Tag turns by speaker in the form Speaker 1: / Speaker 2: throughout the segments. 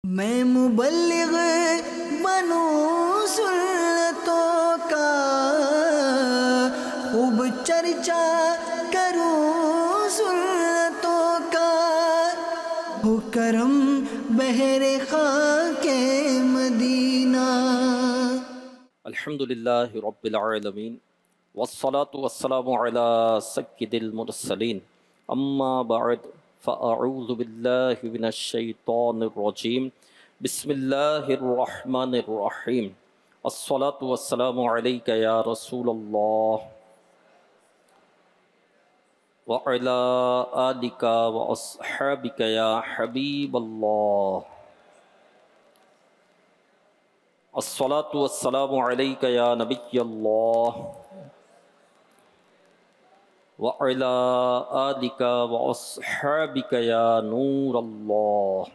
Speaker 1: میں مبلغ بنوں سنتوں کا، خوب چرچا کروں سنتوں کا، ہو کرم بہر خاک مدینہ۔
Speaker 2: الحمدللہ رب العالمین والصلاة والسلام علی سید المرسلین، اما بعد فاعوذ باللہ من الشیطان الرجیم، بسم اللہ الرحمن الرحیم، الصلاة والسلام علیک یا رسول اللہ وعلی آلک واصحابک یا حبیب اللہ، الصلاة والسلام علیک یا نبی اللہ وعلی آلک واصحابک یا نور اللہ۔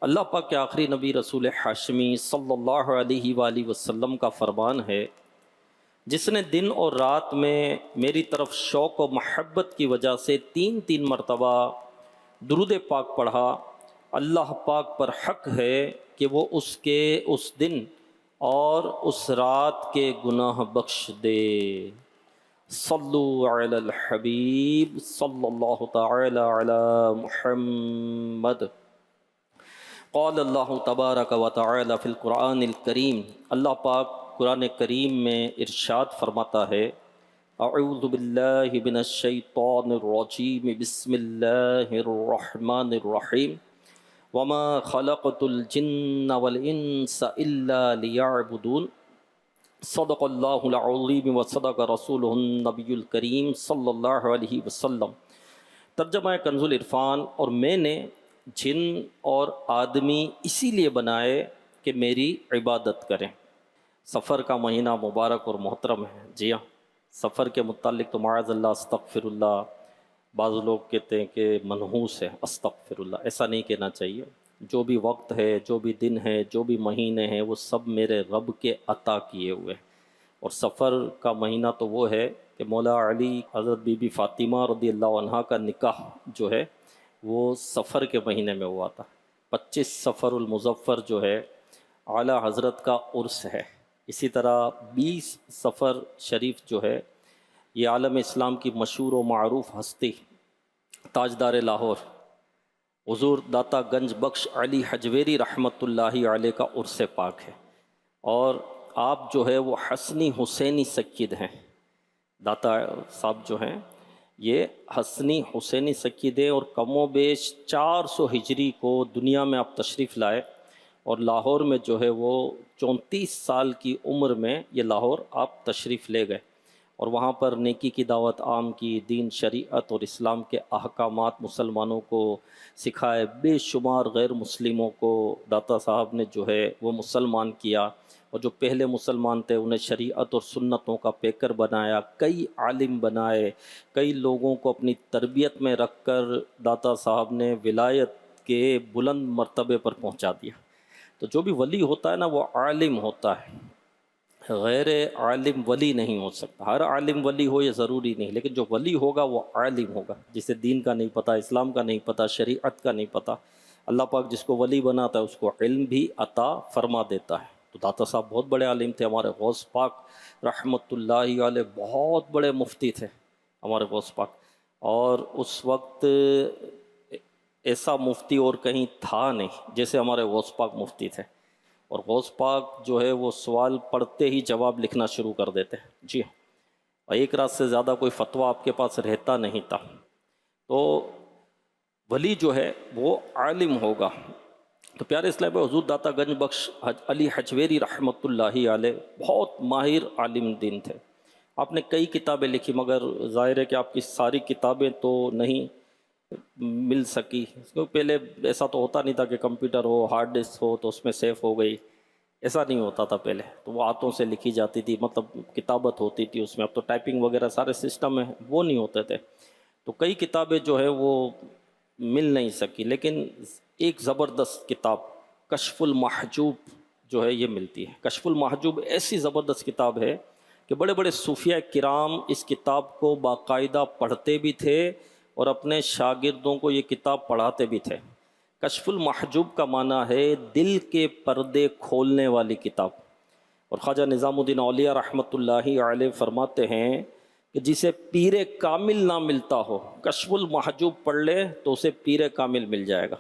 Speaker 2: اللہ پاک کے آخری نبی رسول ہاشمی صلی اللہ علیہ وآلہ وسلم کا فرمان ہے، جس نے دن اور رات میں میری طرف شوق و محبت کی وجہ سے تین مرتبہ درود پاک پڑھا، اللہ پاک پر حق ہے کہ وہ اس کے اس دن اور اس رات کے گناہ بخش دے۔ صلو علی الحبیب صلی اللہ تعالی علی محمد۔ قال اللہ تبارک و تعالی فی القرآن الکریم، اللہ پاک قرآن کریم میں ارشاد فرماتا ہے، اعوذ باللہ من الشیطان الرجیم، بسم اللہ الرحمن الرحیم، وما خلقت الجن والانس الا لیعبدون، صدق اللہ العظیم و صدق رسولہ النبی الکریم صلی اللہ علیہ وسلم۔ ترجمہ کنز العرفان، اور میں نے جن اور آدمی اسی لیے بنائے کہ میری عبادت کریں۔ سفر کا مہینہ مبارک اور محترم ہے، جی ہاں، سفر کے متعلق تو معاذ اللہ استغفر اللہ، بعض لوگ کہتے ہیں کہ منحوس ہے، استغفر اللہ، ایسا نہیں کہنا چاہیے۔ جو بھی وقت ہے، جو بھی دن ہے، جو بھی مہینے ہیں، وہ سب میرے رب کے عطا کیے ہوئے ہیں۔ اور سفر کا مہینہ تو وہ ہے کہ مولا علی حضرت بی بی فاطمہ رضی اللہ عنہا کا نکاح جو ہے وہ سفر کے مہینے میں ہوا تھا۔ 25 سفر المظفر جو ہے اعلیٰ حضرت کا عرس ہے۔ اسی طرح 20 سفر شریف جو ہے یہ عالم اسلام کی مشہور و معروف ہستی تاجدار لاہور حضور داتا گنج بخش علی حجویری رحمۃ اللہ علیہ کا عرس پاک ہے، اور آپ جو ہے وہ حسنی حسینی سید ہیں۔ داتا صاحب جو ہیں یہ حسنی حسینی سید ہیں، اور کم و بیش 400 ہجری کو دنیا میں آپ تشریف لائے، اور لاہور میں جو ہے وہ 34 سال کی عمر میں یہ لاہور آپ تشریف لے گئے، اور وہاں پر نیکی کی دعوت عام کی، دین شریعت اور اسلام کے احکامات مسلمانوں کو سکھائے، بے شمار غیر مسلموں کو داتا صاحب نے جو ہے وہ مسلمان کیا، اور جو پہلے مسلمان تھے انہیں شریعت اور سنتوں کا پیکر بنایا، کئی عالم بنائے، کئی لوگوں کو اپنی تربیت میں رکھ کر داتا صاحب نے ولایت کے بلند مرتبے پر پہنچا دیا۔ تو جو بھی ولی ہوتا ہے نا وہ عالم ہوتا ہے، غیر عالم ولی نہیں ہو سکتا۔ ہر عالم ولی ہو یہ ضروری نہیں، لیکن جو ولی ہوگا وہ عالم ہوگا، جسے دین کا نہیں پتہ، اسلام کا نہیں پتہ، شریعت کا نہیں پتہ۔ اللہ پاک جس کو ولی بناتا ہے اس کو علم بھی عطا فرما دیتا ہے۔ تو داتا صاحب بہت بڑے عالم تھے، ہمارے غوث پاک رحمۃ اللہ علیہ بہت بڑے مفتی تھے ہمارے غوث پاک، اور اس وقت ایسا مفتی اور کہیں تھا نہیں جیسے ہمارے غوث پاک مفتی تھے، اور غوث پاک جو ہے وہ سوال پڑھتے ہی جواب لکھنا شروع کر دیتے، جی ہاں، اور ایک رات سے زیادہ کوئی فتویٰ آپ کے پاس رہتا نہیں تھا۔ تو ولی جو ہے وہ عالم ہوگا۔ تو پیارے اسلام حضور داتا گنج بخش علی حجویری رحمۃ اللہ علیہ بہت ماہر عالم دین تھے۔ آپ نے کئی کتابیں لکھی، مگر ظاہر ہے کہ آپ کی ساری کتابیں تو نہیں مل سکی، کیونکہ پہلے ایسا تو ہوتا نہیں تھا کہ کمپیوٹر ہو، ہارڈ ڈسک ہو تو اس میں سیو ہو گئی، ایسا نہیں ہوتا تھا پہلے، تو وہ ہاتھوں سے لکھی جاتی تھی، مطلب کتابت ہوتی تھی اس میں۔ اب تو ٹائپنگ وغیرہ سارے سسٹم ہیں، وہ نہیں ہوتے تھے، تو کئی کتابیں جو ہے وہ مل نہیں سکی، لیکن ایک زبردست کتاب کشف المحجوب جو ہے یہ ملتی ہے۔ کشف المحجوب ایسی زبردست کتاب ہے کہ بڑے بڑے صوفیہ کرام اس کتاب کو باقاعدہ پڑھتے بھی تھے اور اپنے شاگردوں کو یہ کتاب پڑھاتے بھی تھے۔ کشف المحجوب کا معنی ہے دل کے پردے کھولنے والی کتاب. اور خواجہ نظام الدین اولیاء رحمۃ اللہ علیہ فرماتے ہیں کہ جسے پیر کامل نہ ملتا ہو کشف المحجوب پڑھ لے تو اسے پیر کامل مل جائے گا.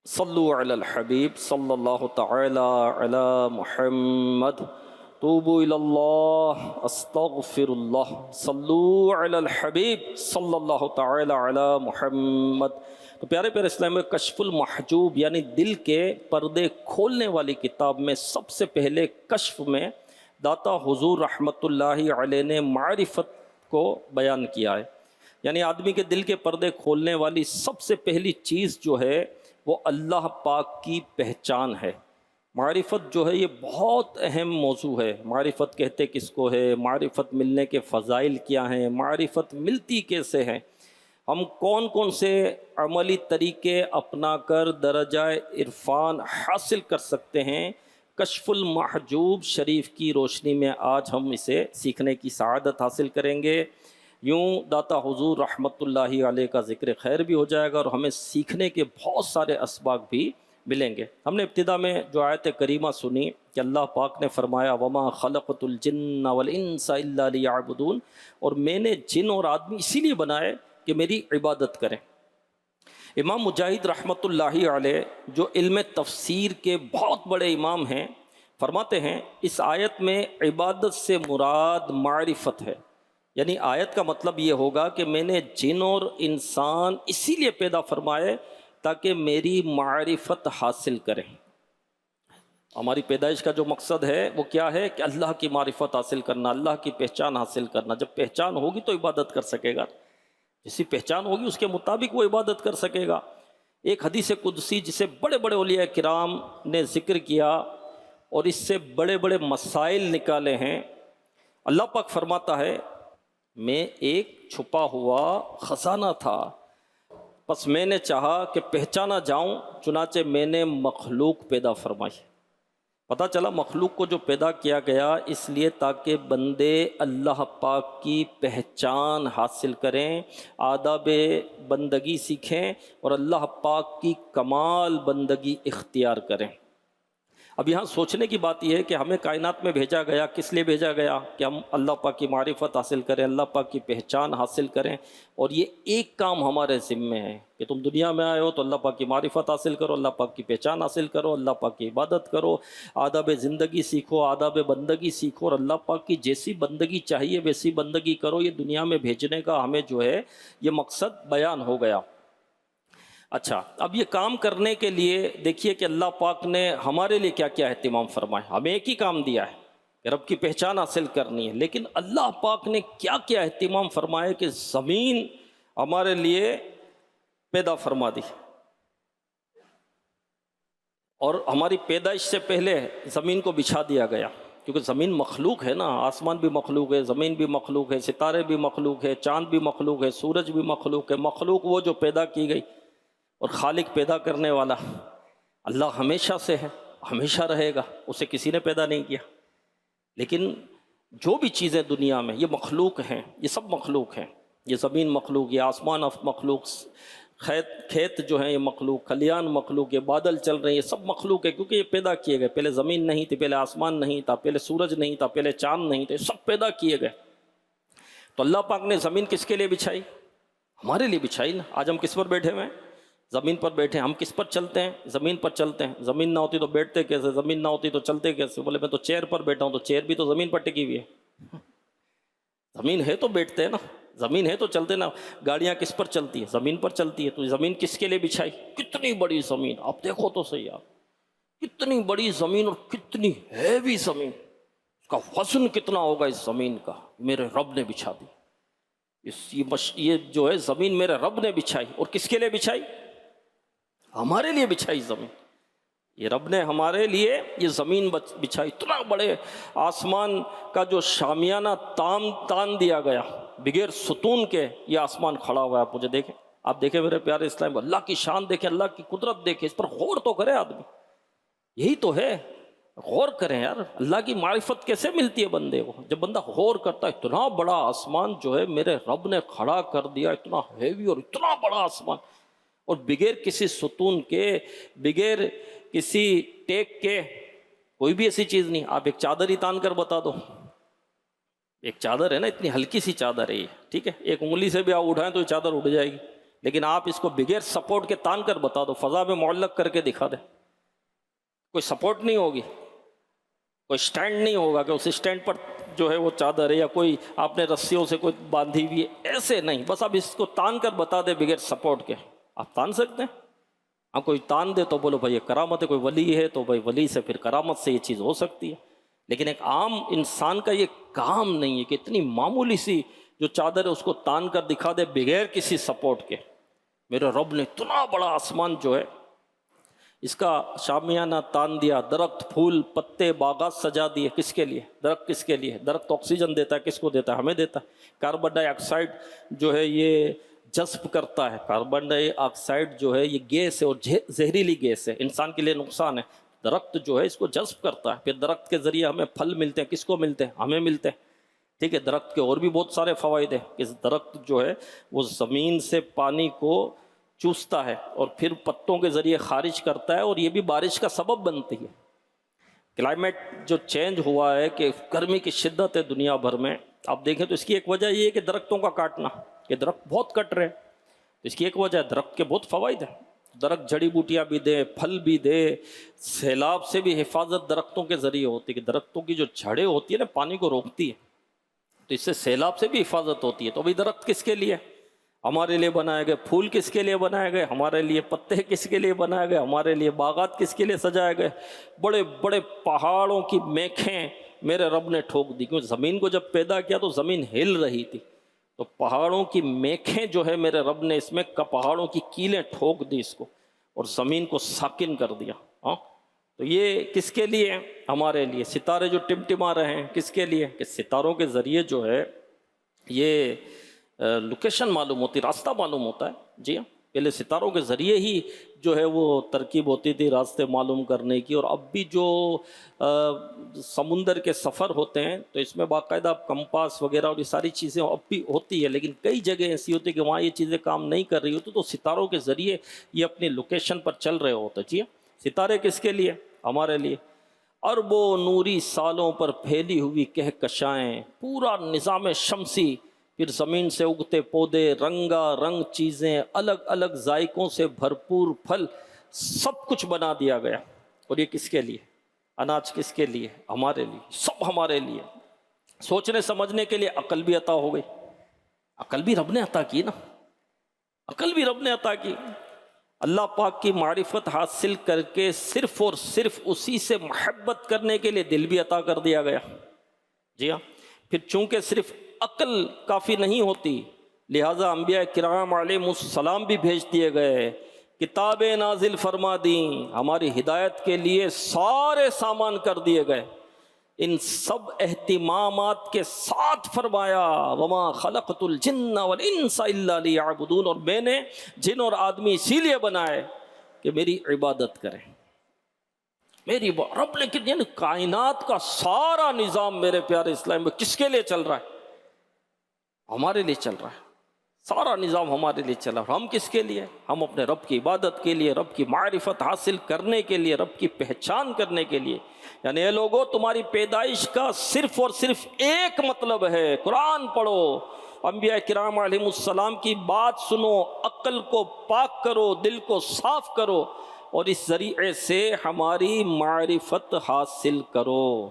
Speaker 2: صلو علی الحبیب صلی اللہ تعالی علی محمد توبوا الی اللہ استغفر اللہ. صلو علی الحبیب صلی اللہ تعالی علی محمد. تو پیارے پیارے اسلام میں کشف المحجوب یعنی دل کے پردے کھولنے والی کتاب میں سب سے پہلے کشف میں داتا حضور رحمۃ اللہ علیہ نے معرفت کو بیان کیا ہے. یعنی آدمی کے دل کے پردے کھولنے والی سب سے پہلی چیز جو ہے وہ اللہ پاک کی پہچان ہے. معرفت جو ہے یہ بہت اہم موضوع ہے. معرفت کہتے کس کو ہے، معرفت ملنے کے فضائل کیا ہیں، معرفت ملتی کیسے ہیں، ہم کون کون سے عملی طریقے اپنا کر درجہ عرفان حاصل کر سکتے ہیں. کشف المحجوب شریف کی روشنی میں آج ہم اسے سیکھنے کی سعادت حاصل کریں گے. یوں داتا حضور رحمۃ اللہ علیہ کا ذکر خیر بھی ہو جائے گا اور ہمیں سیکھنے کے بہت سارے اسباق بھی ملیں گے. ہم نے ابتدا میں جو آیت کریمہ سنی کہ اللہ پاک نے فرمایا وما خلقت الجن والانس الا لیعبدون، اور میں نے جن اور آدمی اسی لیے بنائے کہ میری عبادت کریں. امام مجاہد رحمۃ اللہ علیہ جو علم تفسیر کے بہت بڑے امام ہیں فرماتے ہیں اس آیت میں عبادت سے مراد معرفت ہے. یعنی آیت کا مطلب یہ ہوگا کہ میں نے جن اور انسان اسی لیے پیدا فرمائے تاکہ میری معرفت حاصل کریں. ہماری پیدائش کا جو مقصد ہے وہ کیا ہے کہ اللہ کی معرفت حاصل کرنا، اللہ کی پہچان حاصل کرنا. جب پہچان ہوگی تو عبادت کر سکے گا، جیسی پہچان ہوگی اس کے مطابق وہ عبادت کر سکے گا. ایک حدیث قدسی جسے بڑے بڑے اولیاء کرام نے ذکر کیا اور اس سے بڑے بڑے مسائل نکالے ہیں. اللہ پاک فرماتا ہے میں ایک چھپا ہوا خزانہ تھا، پس میں نے چاہا کہ پہچانا جاؤں، چنانچہ میں نے مخلوق پیدا فرمائی. پتہ چلا مخلوق کو جو پیدا کیا گیا اس لیے تاکہ بندے اللہ پاک کی پہچان حاصل کریں، آداب بندگی سیکھیں اور اللہ پاک کی کمال بندگی اختیار کریں. اب یہاں سوچنے کی بات یہ ہے کہ ہمیں کائنات میں بھیجا گیا، کس لیے بھیجا گیا؟ کہ ہم اللہ پاک کی معرفت حاصل کریں، اللہ پاک کی پہچان حاصل کریں. اور یہ ایک کام ہمارے ذمے ہے کہ تم دنیا میں آئے ہو تو اللہ پاک کی معرفت حاصل کرو، اللہ پاک کی پہچان حاصل کرو، اللہ پاک کی عبادت کرو، آداب زندگی سیکھو، آداب بندگی سیکھو اور اللہ پاک کی جیسی بندگی چاہیے ویسی بندگی کرو. یہ دنیا میں بھیجنے کا ہمیں جو ہے یہ مقصد بیان ہو گیا. اچھا، اب یہ کام کرنے کے لیے دیکھیے کہ اللہ پاک نے ہمارے لیے کیا کیا اہتمام فرمایا. ہمیں ایک ہی کام دیا ہے کہ رب کی پہچان حاصل کرنی ہے، لیکن اللہ پاک نے کیا کیا اہتمام فرمایا کہ زمین ہمارے لیے پیدا فرما دی. اور ہماری پیدائش سے پہلے زمین کو بچھا دیا گیا، کیونکہ زمین مخلوق ہے نا، آسمان بھی مخلوق ہے، زمین بھی مخلوق ہے، ستارے بھی مخلوق ہے، چاند بھی مخلوق ہے، سورج بھی مخلوق ہے. مخلوق وہ جو پیدا کی گئی، اور خالق پیدا کرنے والا اللہ ہمیشہ سے ہے، ہمیشہ رہے گا، اسے کسی نے پیدا نہیں کیا. لیکن جو بھی چیزیں دنیا میں یہ مخلوق ہیں، یہ سب مخلوق ہیں. یہ زمین مخلوق، یہ آسمان مخلوق، کھیت جو ہیں یہ مخلوق، کھلیان مخلوق، یہ بادل چل رہے ہیں یہ سب مخلوق ہے، کیونکہ یہ پیدا کیے گئے. پہلے زمین نہیں تھی، پہلے آسمان نہیں تھا، پہلے سورج نہیں تھا، پہلے چاند نہیں تھے، سب پیدا کیے گئے. تو اللہ پاک نے زمین کس کے لیے بچھائی؟ ہمارے لیے بچھائی نا. آج ہم کس پر بیٹھے ہوئے ہیں؟ زمین پر بیٹھے ہیں. ہم کس پر چلتے ہیں؟ زمین پر چلتے ہیں. زمین نہ ہوتی تو بیٹھتے کیسے؟ زمین نہ ہوتی تو چلتے کیسے؟ بولے میں تو چیئر پر بیٹھا ہوں، تو چیئر بھی تو زمین پر ٹکی ہوئی ہے. زمین ہے تو بیٹھتے ہیں نا، زمین ہے تو چلتے نا. گاڑیاں کس پر چلتی ہیں؟ زمین پر چلتی ہے. تو زمین کس کے لیے بچھائی؟ کتنی بڑی زمین، آپ دیکھو تو صحیح، آپ کتنی بڑی زمین اور کتنی ہیوی زمین، اس کا وزن کتنا ہوگا اس زمین کا، میرے رب نے بچھا دی. یہ جو ہے زمین میرے رب نے بچھائی. اور کس کے لیے بچھائی؟ ہمارے لیے بچھائی زمین. یہ رب نے ہمارے لیے یہ زمین بچھائی. اتنا بڑے آسمان کا جو شامیانہ تان دیا گیا بغیر ستون کے، یہ آسمان کھڑا ہوا ہے. آپ مجھے دیکھیں، آپ دیکھیں میرے پیارے اسلام، اللہ کی شان دیکھیں، اللہ کی قدرت دیکھیں، اس پر غور تو کرے آدمی. یہی تو ہے، غور کریں یار. اللہ کی معرفت کیسے ملتی ہے بندے کو؟ جب بندہ غور کرتا ہے. اتنا بڑا آسمان جو ہے میرے رب نے کھڑا کر دیا، اتنا ہیوی اور اتنا بڑا آسمان. اور بغیر کسی ستون کے، بغیر کسی ٹیک کے کوئی بھی ایسی چیز نہیں. آپ ایک چادر ہی تان کر بتا دو، ایک چادر ہے نا، اتنی ہلکی سی چادر ہے یہ، ٹھیک ہے، ایک انگلی سے بھی آپ اٹھائیں تو یہ چادر اٹھ جائے گی، لیکن آپ اس کو بغیر سپورٹ کے تان کر بتا دو، فضا میں معلق کر کے دکھا دیں، کوئی سپورٹ نہیں ہوگی، کوئی سٹینڈ نہیں ہوگا کہ اس سٹینڈ پر جو ہے وہ چادر ہے یا کوئی آپ نے رسیوں سے کوئی باندھی ہوئی ہے، ایسے نہیں، بس آپ اس کو تان کر بتا دیں بغیر سپورٹ کے. آپ تان سکتے ہیں؟ ہاں، کوئی تان دے تو بولو بھائی یہ کرامت ہے، کوئی ولی ہے تو بھائی ولی سے پھر کرامت سے یہ چیز ہو سکتی ہے، لیکن ایک عام انسان کا یہ کام نہیں ہے کہ اتنی معمولی سی جو چادر ہے اس کو تان کر دکھا دے بغیر کسی سپورٹ کے. میرے رب نے اتنا بڑا آسمان جو ہے اس کا شامیانہ تان دیا، درخت پھول پتے باغات سجا دیے، کس کے لیے؟ درخت کس کے لیے؟ درخت آکسیجن دیتا ہے، کس کو دیتا ہے؟ ہمیں دیتا ہے. کاربن ڈائی آکسائڈ جو ہے یہ جذب کرتا ہے، کاربن ڈائی آکسائڈ جو ہے یہ گیس ہے اور زہریلی گیس ہے، انسان کے لیے نقصان ہے. درخت جو ہے اس کو جذب کرتا ہے، پھر درخت کے ذریعے ہمیں پھل ملتے ہیں، کس کو ملتے ہیں؟ ہمیں ملتے ہیں. ٹھیک ہے، درخت کے اور بھی بہت سارے فوائد ہیں کہ درخت جو ہے وہ زمین سے پانی کو چوستا ہے اور پھر پتوں کے ذریعے خارج کرتا ہے، اور یہ بھی بارش کا سبب بنتی ہے. کلائمیٹ جو چینج ہوا ہے کہ گرمی کی شدت ہے دنیا بھر میں، آپ دیکھیں تو اس کی ایک وجہ یہ ہے کہ درختوں کا کاٹنا، کہ درخت بہت کٹ رہے ہیں. تو اس کی ایک وجہ ہے، درخت کے بہت فوائد ہیں، درخت جڑی بوٹیاں بھی دے، پھل بھی دے، سیلاب سے بھی حفاظت درختوں کے ذریعے ہوتی ہے کہ درختوں کی جو جڑیں ہوتی ہے نا پانی کو روکتی ہے، تو اس سے سیلاب سے بھی حفاظت ہوتی ہے. تو ابھی درخت کس کے لیے؟ ہمارے لیے بنائے گئے. پھول کس کے لیے بنائے گئے؟ ہمارے لیے. پتے کس کے لیے بنائے گئے؟ ہمارے لیے. باغات کس کے لیے سجائے گئے؟ بڑے بڑے پہاڑوں کی میخیں میرے رب نے ٹھوک دی، کیونکہ زمین کو جب پیدا کیا تو زمین ہل رہی تھی، تو پہاڑوں کی میخیں جو ہے میرے رب نے اس میں پہاڑوں کی کیلیں ٹھوک دی اس کو، اور زمین کو ساکن کر دیا. ہاں، تو یہ کس کے لیے؟ ہمارے لیے. ستارے جو ٹمٹما رہے ہیں کس کے لیے؟ کہ ستاروں کے ذریعے جو ہے یہ لوکیشن معلوم ہوتی، راستہ معلوم ہوتا ہے. جی ہاں، پہلے ستاروں کے ذریعے ہی جو ہے وہ ترکیب ہوتی تھی راستے معلوم کرنے کی. اور اب بھی جو سمندر کے سفر ہوتے ہیں تو اس میں باقاعدہ کمپاس وغیرہ اور یہ ساری چیزیں اب بھی ہوتی ہے، لیکن کئی جگہ ایسی ہوتی ہے کہ وہاں یہ چیزیں کام نہیں کر رہی ہوتی، تو ستاروں کے ذریعے یہ اپنی لوکیشن پر چل رہے ہوتے. جی ہاں، ستارے کس کے لیے؟ ہمارے لیے. اربوں نوری سالوں پر پھیلی ہوئی کہکشائیں، پورا نظام شمسی، پھر زمین سے اگتے پودے، رنگا رنگ چیزیں، الگ الگ ذائقوں سے بھرپور پھل، سب کچھ بنا دیا گیا. اور یہ کس کے لیے؟ اناج کس کے لیے؟ ہمارے لیے. سب ہمارے لیے. سوچنے سمجھنے کے لیے عقل بھی عطا ہو گئی. عقل بھی رب نے عطا کی نا، عقل بھی رب نے عطا کی. اللہ پاک کی معرفت حاصل کر کے صرف اور صرف اسی سے محبت کرنے کے لیے دل بھی عطا کر دیا گیا. جی ہاں، پھر چونکہ صرف عقل کافی نہیں ہوتی، لہٰذا انبیاء کرام علیہ السلام بھی بھیج دیے گئے، کتابیں نازل فرما دیں، ہماری ہدایت کے لیے سارے سامان کر دیے گئے. ان سب اہتمامات کے ساتھ فرمایا وما خلقت الجن والانس الا لیعبدون، اور میں نے جن اور آدمی اسی لیے بنائے کہ میری عبادت کریں. میری رب نے یعنی کائنات کا سارا نظام میرے پیارے اسلام میں کس کے لیے چل رہا ہے؟ ہمارے لیے چل رہا ہے. سارا نظام ہمارے لیے چلا. ہم کس کے لیے؟ ہم اپنے رب کی عبادت کے لیے، رب کی معرفت حاصل کرنے کے لیے، رب کی پہچان کرنے کے لیے. یعنی اے لوگوں، تمہاری پیدائش کا صرف اور صرف ایک مطلب ہے، قرآن پڑھو، انبیاء کرام علیہ السلام کی بات سنو، عقل کو پاک کرو، دل کو صاف کرو، اور اس ذریعے سے ہماری معرفت حاصل کرو.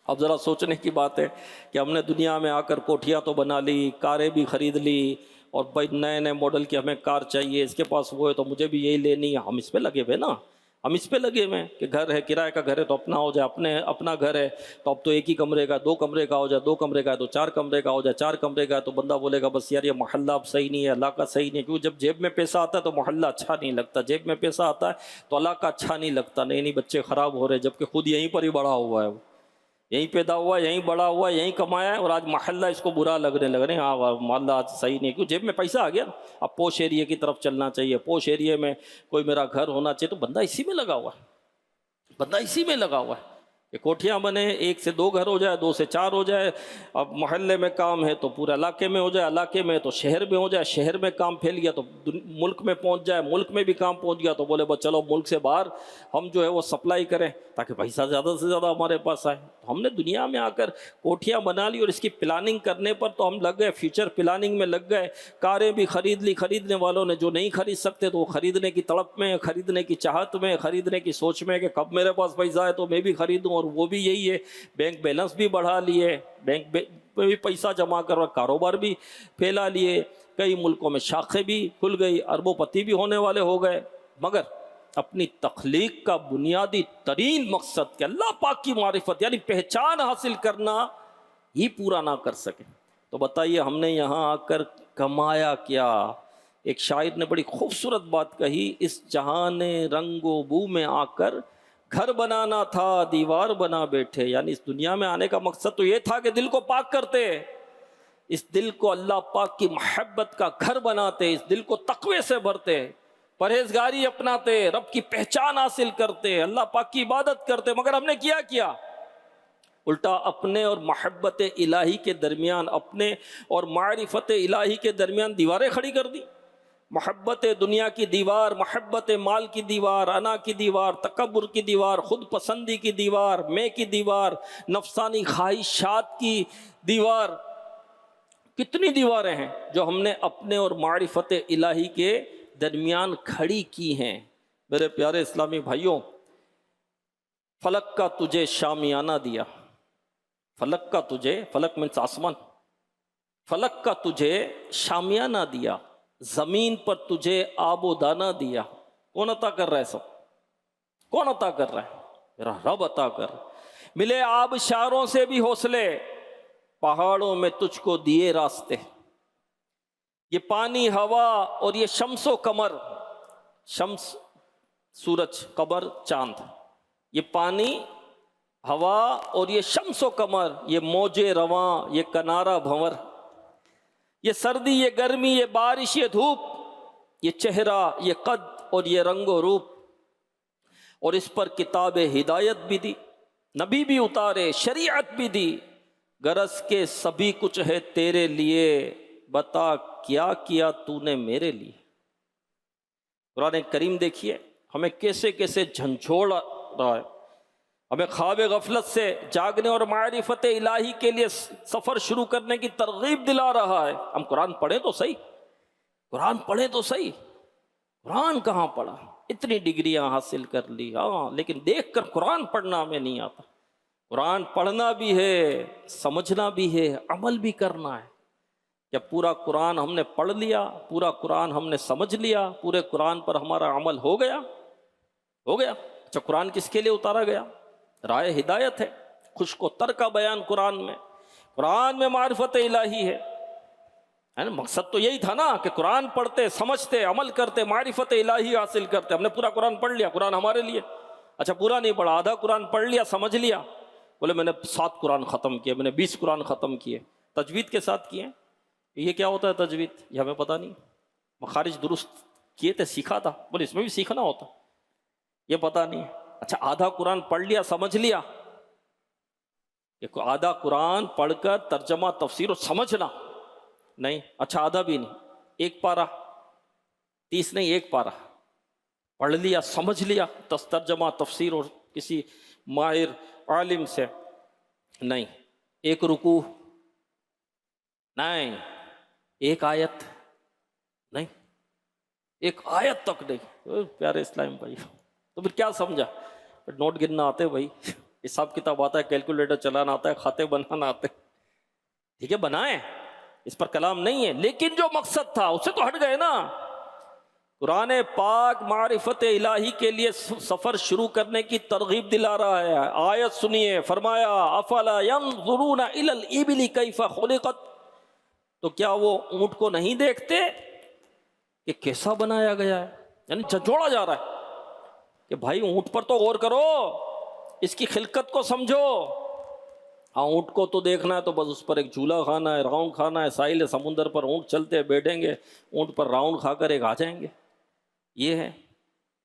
Speaker 2: اب ذرا سوچنے کی بات ہے کہ ہم نے دنیا میں آ کر کوٹھیاں تو بنا لی، کاریں بھی خرید لی، اور بھائی نئے نئے ماڈل کی ہمیں کار چاہیے، اس کے پاس وہ ہے تو مجھے بھی یہی لینی ہے. ہم اس پہ لگے ہوئے نا، ہم اس پہ لگے ہوئے ہیں کہ گھر ہے، کرائے کا گھر ہے تو اپنا ہو جائے، اپنا گھر ہے تو اب تو ایک ہی کمرے کا، 2 کمرے کا ہو جائے، 2 کمرے کا ہے تو 4 کمرے کا ہو جائے، 4 کمرے کا ہے تو بندہ بولے گا بس یار یہ محلہ اب صحیح نہیں ہے، علاقہ صحیح نہیں ہے. کیونکہ جب جیب میں پیسہ آتا ہے تو محلہ اچھا نہیں لگتا، جیب میں پیسہ آتا ہے تو علاقہ اچھا نہیں لگتا. نہیں بچے خراب ہو رہے، جبکہ خود یہیں پر ہی بڑا ہوا ہے، وہ یہیں پیدا ہوا ہے، یہیں بڑا ہوا ہے، یہیں کمایا ہے، اور آج محلہ اس کو برا لگنے لگ رہے ہیں. ہاں محلہ آج صحیح نہیں، کیوں؟ جیب میں پیسہ آ گیا. اب پوش ایریے کی طرف چلنا چاہیے، پوش ایریے میں کوئی میرا گھر ہونا چاہیے، تو بندہ اسی میں لگا ہوا ہے، بندہ اسی میں لگا ہوا ہے. کہ کوٹھیاں بنے، 1 سے 2 گھر ہو جائے، 2 سے 4 ہو جائے، اب محلے میں کام ہے تو پورے علاقے میں ہو جائے، علاقے میں تو شہر میں ہو جائے، شہر میں کام پھیل گیا تو ملک میں پہنچ جائے، ملک میں بھی کام پہنچ گیا تو بولے بس چلو ملک سے باہر ہم جو ہے وہ سپلائی کریں تاکہ پیسہ زیادہ سے زیادہ ہمارے پاس آئے۔ ہم نے دنیا میں آ کر کوٹھیاں بنا لی اور اس کی پلاننگ کرنے پر تو ہم لگ گئے، فیوچر پلاننگ میں لگ گئے، کاریں بھی خرید لی، خریدنے والوں نے جو نہیں خرید سکتے تو وہ خریدنے کی تڑپ میں، خریدنے کی چاہت میں، خریدنے کی سوچ میں کہ کب میرے پاس پیسہ ہے تو میں بھی خریدوں، اور وہ بھی یہی ہے، بینک بیلنس بھی بڑھا لیے، بینک میں بھی پیسہ جمع کر، کاروبار بھی پھیلا لیے، کئی ملکوں میں شاخیں بھی کھل گئی، اربوں پتی بھی ہونے والے ہو گئے، مگر اپنی تخلیق کا بنیادی ترین مقصد کہ اللہ پاک کی معرفت یعنی پہچان حاصل کرنا ہی پورا نہ کر سکے تو بتائیے ہم نے یہاں آ کر کمایا کیا؟ ایک شاعر نے بڑی خوبصورت بات کہی، اس جہان رنگ و بو میں آ کر گھر بنانا تھا دیوار بنا بیٹھے، یعنی اس دنیا میں آنے کا مقصد تو یہ تھا کہ دل کو پاک کرتے، اس دل کو اللہ پاک کی محبت کا گھر بناتے، اس دل کو تقوی سے بھرتے، پرہیزگاری اپناتے، رب کی پہچان حاصل کرتے، اللہ پاک کی عبادت کرتے، مگر ہم نے کیا الٹا اپنے اور محبت الہی کے درمیان، اپنے اور معرفت الہی کے درمیان دیواریں کھڑی کر دی۔ محبت دنیا کی دیوار، محبت مال کی دیوار، انا کی دیوار، تکبر کی دیوار، خود پسندی کی دیوار، میں کی دیوار، نفسانی خواہشات کی دیوار، کتنی دیواریں ہیں جو ہم نے اپنے اور معرفت الہی کے درمیان کھڑی کی ہیں۔ میرے پیارے اسلامی بھائیوں، فلک کا تجھے شامیانہ دیا، فلک کا تجھے، فلک منس آسمان، فلک کا تجھے شامیانہ دیا، زمین پر تجھے آب و دانہ دیا۔ کون عطا کر رہا ہے؟ سب کون عطا کر رہا ہے؟ میرا رب عطا کر۔ ملے آبشاروں سے بھی حوصلے، پہاڑوں میں تجھ کو دیے راستے، یہ پانی، ہوا اور یہ شمس و قمر، شمس سورج، قمر چاند، یہ پانی، ہوا اور یہ شمس و قمر، یہ موجے رواں، یہ کنارہ بھنور، یہ سردی، یہ گرمی، یہ بارش، یہ دھوپ، یہ چہرہ، یہ قد اور یہ رنگ و روپ، اور اس پر کتاب ہدایت بھی دی، نبی بھی اتارے، شریعت بھی دی، غرض کے سبھی کچھ ہے تیرے لیے، بتا کیا کیا تو نے میرے لیے۔ قرآن کریم دیکھیے ہمیں کیسے کیسے جھنجھوڑ رہا ہے، ہمیں خواب غفلت سے جاگنے اور معرفت الہی کے لیے سفر شروع کرنے کی ترغیب دلا رہا ہے۔ ہم قرآن پڑھیں تو صحیح، قرآن پڑھیں تو صحیح، قرآن کہاں پڑھا؟ اتنی ڈگریاں حاصل کر لی، ہاں، لیکن دیکھ کر قرآن پڑھنا ہمیں نہیں آتا۔ قرآن پڑھنا بھی ہے، سمجھنا بھی ہے، عمل بھی کرنا ہے۔ جب پورا قرآن ہم نے پڑھ لیا، پورا قرآن ہم نے سمجھ لیا، پورے قرآن پر ہمارا عمل ہو گیا۔ اچھا، قرآن کس کے لیے اتارا گیا؟ رائے ہدایت ہے، خوش کو تر کا بیان قرآن میں معرفت الہی ہے نا؟ مقصد تو یہی تھا نا کہ قرآن پڑھتے، سمجھتے، عمل کرتے، معرفت الہی حاصل کرتے۔ ہم نے پورا قرآن پڑھ لیا، قرآن ہمارے لیے۔ اچھا، پورا نہیں پڑھا، آدھا قرآن پڑھ لیا، سمجھ لیا، بولے میں نے 7 قرآن ختم کیے، میں نے 20 قرآن ختم کیے، تجوید کے ساتھ کیے۔ یہ کیا ہوتا ہے تجوید؟ یہ ہمیں پتہ نہیں، مخارج درست کیے تھے، سیکھا تھا، بولے اس میں بھی سیکھنا ہوتا، یہ پتہ نہیں۔ اچھا، آدھا قرآن پڑھ لیا، سمجھ لیا، آدھا قرآن پڑھ کر ترجمہ، تفسیر اور سمجھنا نہیں۔ اچھا، آدھا بھی نہیں، 1 پارہ، 30 نہیں، 1 پارہ پڑھ لیا، سمجھ لیا، ترجمہ، تفسیر اور کسی ماہر عالم سے نہیں۔ 1 رکوع نہیں، 1 آیت نہیں، 1 آیت تک نہیں۔ پیارے اسلام بھائی، تو پھر کیا سمجھا؟ نوٹ گننا آتے بھائی، حساب کتاب آتا ہے، کیلکولیٹر چلانا آتا ہے، کھاتے بنانا آتے، ٹھیک ہے، بنائیں، اس پر کلام نہیں ہے، لیکن جو مقصد تھا اس سے تو ہٹ گئے نا۔ قرآن پاک معرفت الہی کے لیے سفر شروع کرنے کی ترغیب دلا رہا ہے۔ آیت سنیے، فرمایا افلا ينظرون الى الابل کیف خلقت، تو کیا وہ اونٹ کو نہیں دیکھتے کہ کیسا بنایا گیا ہے؟ یعنی جھنجھوڑا جا رہا ہے کہ بھائی اونٹ پر تو غور کرو، اس کی خلقت کو سمجھو۔ ہاں، اونٹ کو تو دیکھنا ہے تو بس اس پر ایک جھولا کھانا ہے، راؤنڈ کھانا ہے، ساحل سمندر پر اونٹ چلتے بیٹھیں گے، اونٹ پر راؤنڈ کھا کر ایک آ جائیں گے، یہ ہے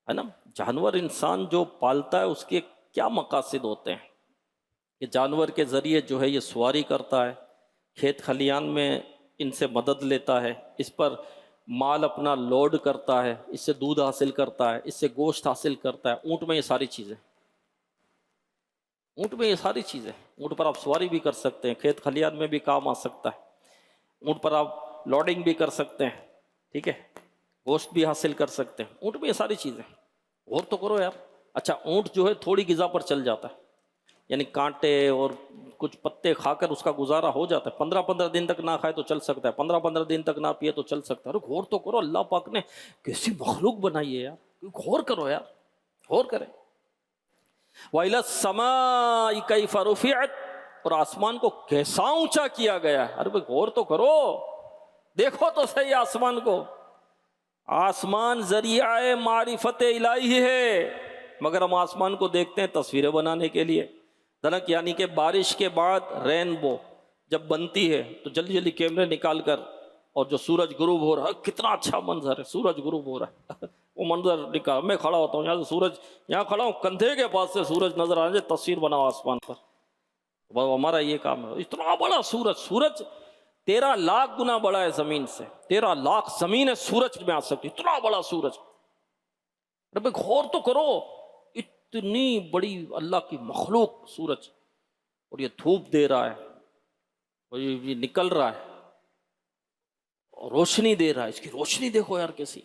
Speaker 2: نا۔ جانور انسان جو پالتا ہے اس کے کیا مقاصد ہوتے ہیں؟ کہ جانور کے ذریعے جو ہے یہ سواری کرتا ہے، کھیت کھلیان میں ان سے مدد لیتا ہے، اس پر مال اپنا لوڈ کرتا ہے، اس سے دودھ حاصل کرتا ہے، اس سے گوشت حاصل کرتا ہے۔ اونٹ میں یہ ساری چیزیں، اونٹ میں یہ ساری چیزیں، اونٹ پر آپ سواری بھی کر سکتے ہیں، کھیت کھلیان میں بھی کام آ سکتا ہے، اونٹ پر آپ لوڈنگ بھی کر سکتے ہیں، ٹھیک ہے، گوشت بھی حاصل کر سکتے ہیں، اونٹ میں یہ ساری چیزیں۔ غور تو کرو یار۔ اچھا اونٹ جو ہے تھوڑی غذا پر چل جاتا ہے، یعنی کانٹے اور کچھ پتے کھا کر اس کا گزارا ہو جاتا ہے، 15 دن تک نہ کھائے تو چل سکتا ہے، 15 دن تک نہ پیے تو چل سکتا ہے۔ ارے غور تو کرو، اللہ پاک نے کیسی مخلوق بنائی ہے یار، غور کرو یار، غور کریں۔ وَإِلَى السَّمَاءِ كَيْفَ رُفِعَتْ، اور آسمان کو کیسا اونچا کیا گیا ہے۔ ارے بھائی غور تو کرو، دیکھو تو صحیح آسمان کو۔ آسمان ذریعہ معرفت الہی ہے، مگر ہم آسمان کو دیکھتے ہیں تصویریں بنانے کے لیے۔ دھنک یعنی کہ بارش کے بعد رینبو جب بنتی ہے تو جلدی جلدی کیمرے نکال کر، اور جو سورج غروب ہو رہا ہے، کتنا اچھا منظر ہے، سورج غروب ہو رہا ہے وہ منظر نکال، میں کھڑا ہوتا ہوں یہاں سے سورج، یہاں کھڑا ہوں کندھے کے پاس سے سورج نظر آنے، تصویر بناؤ آسمان پر۔ ہمارا یہ کام ہے، اتنا بڑا سورج، سورج 13 لاکھ گنا بڑا ہے زمین سے، 13 لاکھ زمین ہے سورج میں آ سکتی، اتنا بڑا سورج۔ ارے غور تو کرو، اتنی بڑی اللہ کی مخلوق سورج، اور یہ دھوپ دے رہا ہے، اور یہ نکل رہا ہے، اور روشنی دے رہا ہے، اس کی روشنی دیکھو یار کیسی،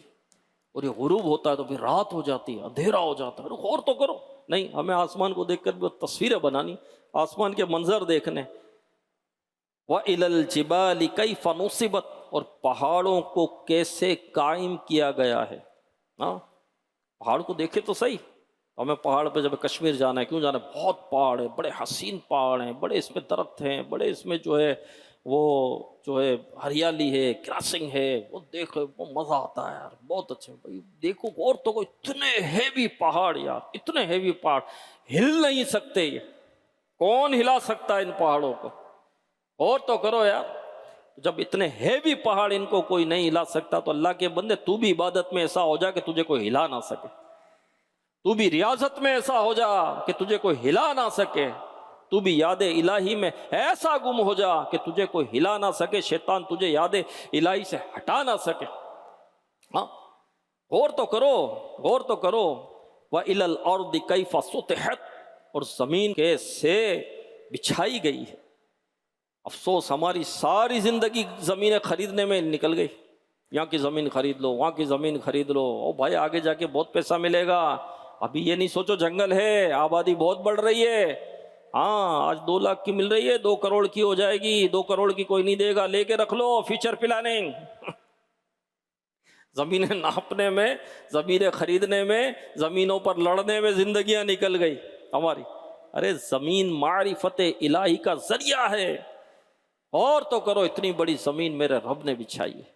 Speaker 2: اور یہ غروب ہوتا ہے تو پھر رات ہو جاتی ہے، اندھیرا ہو جاتا ہے۔ ارے غور تو کرو۔ نہیں، ہمیں آسمان کو دیکھ کر بھی تصویریں بنانی، آسمان کے منظر دیکھنے۔ وَإِلَى الْجِبَالِ كَيْفَ نُصِبَتْ، اور پہاڑوں کو کیسے قائم کیا گیا ہے۔ ہاں پہاڑ کو دیکھے تو صحیح، ہمیں پہاڑ پہ جب کشمیر جانا ہے، کیوں جانا ہے؟ بہت پہاڑ ہے، بڑے حسین پہاڑ ہیں، بڑے اس میں درخت ہیں، بڑے اس میں جو ہے وہ جو ہے ہریالی ہے، کراسنگ ہے، وہ دیکھو وہ مزہ آتا ہے یار، بہت اچھے بھائی۔ دیکھو اور تو کوئی اتنے ہیوی پہاڑ یار، اتنے ہیوی پہاڑ ہل نہیں سکتے، یہ کون ہلا سکتا ہے ان پہاڑوں کو؟ اور تو کرو یار، جب اتنے ہیوی پہاڑ ان کو کوئی نہیں ہلا سکتا تو اللہ کے بندے تو بھی عبادت میں ایسا ہو جا کہ تجھے کوئی ہلا نہ سکے، تو بھی ریاضت میں ایسا ہو جا کہ تجھے کوئی ہلا نہ سکے، تو بھی یاد الہی میں ایسا گم ہو جا کہ تجھے کوئی ہلا نہ سکے، شیطان تجھے یاد الہی سے ہٹا نہ سکے۔ ہاں غور تو کرو، غور تو کرو۔ وَإِلَى الْأَرْضِ كَيْفَ سُطِحَتْ، اور زمین کیسے بچھائی گئی ہے۔ افسوس ہماری ساری زندگی زمینیں خریدنے میں نکل گئی، یہاں کی زمین خرید لو، وہاں کی زمین خرید لو، او بھائی آگے جا کے بہت پیسہ ملے گا، ابھی یہ نہیں سوچو جنگل ہے، آبادی بہت بڑھ رہی ہے، ہاں آج 2 لاکھ کی مل رہی ہے، 2 کروڑ کی ہو جائے گی، 2 کروڑ کی کوئی نہیں دے گا، لے کے رکھ لو، فیوچر پلاننگ۔ زمینیں ناپنے میں، زمینیں خریدنے میں، زمینوں پر لڑنے میں زندگیاں نکل گئی ہماری۔ ارے زمین معرفت الہی کا ذریعہ ہے، اور تو کرو اتنی بڑی زمین میرے رب نے بچھائی ہے،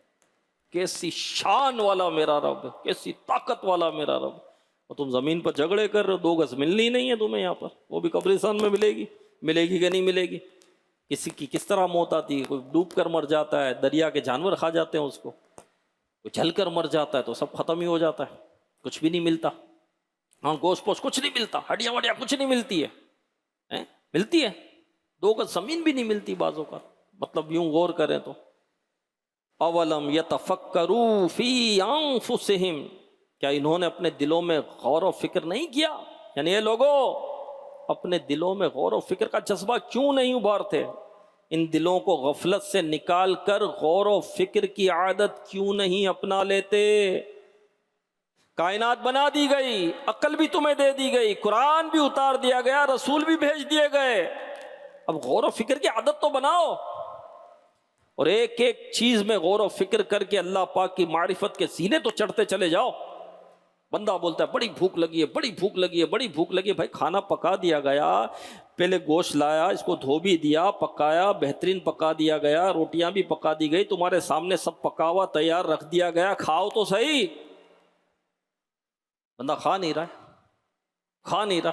Speaker 2: کیسی شان والا میرا رب ہے، کیسی طاقت والا میرا رب ہے، اور تم زمین پر جھگڑے کر رہے ہو، 2 گز ملنی نہیں ہے تمہیں یہاں پر، وہ بھی قبرستان میں ملے گی، ملے گی کہ نہیں ملے گی؟ کسی کی کس طرح موت آتی ہے، کوئی ڈوب کر مر جاتا ہے، دریا کے جانور کھا جاتے ہیں اس کو، کوئی جل کر مر جاتا ہے تو سب ختم ہی ہو جاتا ہے، کچھ بھی نہیں ملتا، ہاں گوشت پوشت کچھ نہیں ملتا، ہڈیاں وڈیاں کچھ نہیں ملتی ہے، ملتی ہے 2 گز زمین بھی نہیں ملتی بعضوں کا، مطلب یوں غور کریں تو۔ اولم یتفکروا فی انفسہم، کیا انہوں نے اپنے دلوں میں غور و فکر نہیں کیا؟ یعنی یہ لوگوں اپنے دلوں میں غور و فکر کا جذبہ کیوں نہیں ابھارتے؟ ان دلوں کو غفلت سے نکال کر غور و فکر کی عادت کیوں نہیں اپنا لیتے؟ کائنات بنا دی گئی، عقل بھی تمہیں دے دی گئی، قرآن بھی اتار دیا گیا، رسول بھی بھیج دیے گئے، اب غور و فکر کی عادت تو بناؤ، اور ایک ایک چیز میں غور و فکر کر کے اللہ پاک کی معرفت کے سینے تو چڑھتے چلے جاؤ۔ بندہ بولتا ہے بڑی بھوک لگی ہے، بڑی بھوک لگی ہے، بڑی بھوک لگی ہے، بھائی کھانا پکا دیا گیا، پہلے گوشت لایا، اس کو دھو بھی دیا، پکایا، بہترین پکا دیا گیا، روٹیاں بھی پکا دی گئی، تمہارے سامنے سب پکا ہوا تیار رکھ دیا گیا، کھاؤ تو صحیح۔ بندہ کھا نہیں رہا ہے، کھا نہیں رہا،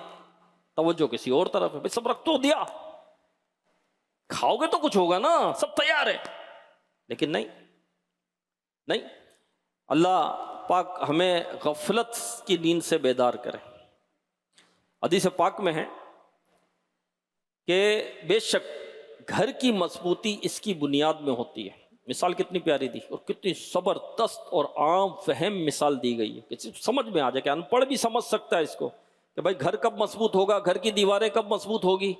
Speaker 2: توجہ کسی اور طرف ہے، بھائی سب رکھ تو دیا، کھاؤ گے تو کچھ ہوگا نا، سب تیار ہے، لیکن نہیں، اللہ پاک ہمیں غفلت کی نیند سے بیدار کرے۔ حدیث پاک میں ہے کہ بے شک گھر کی مضبوطی اس کی بنیاد میں ہوتی ہے. مثال کتنی پیاری دی اور کتنی زبردست اور عام فہم مثال دی گئی ہے کہ سمجھ میں آ جائے کہ ان پڑھ بھی سمجھ سکتا ہے اس کو کہ بھائی گھر کب مضبوط ہوگا, گھر کی دیواریں کب مضبوط ہوگی؟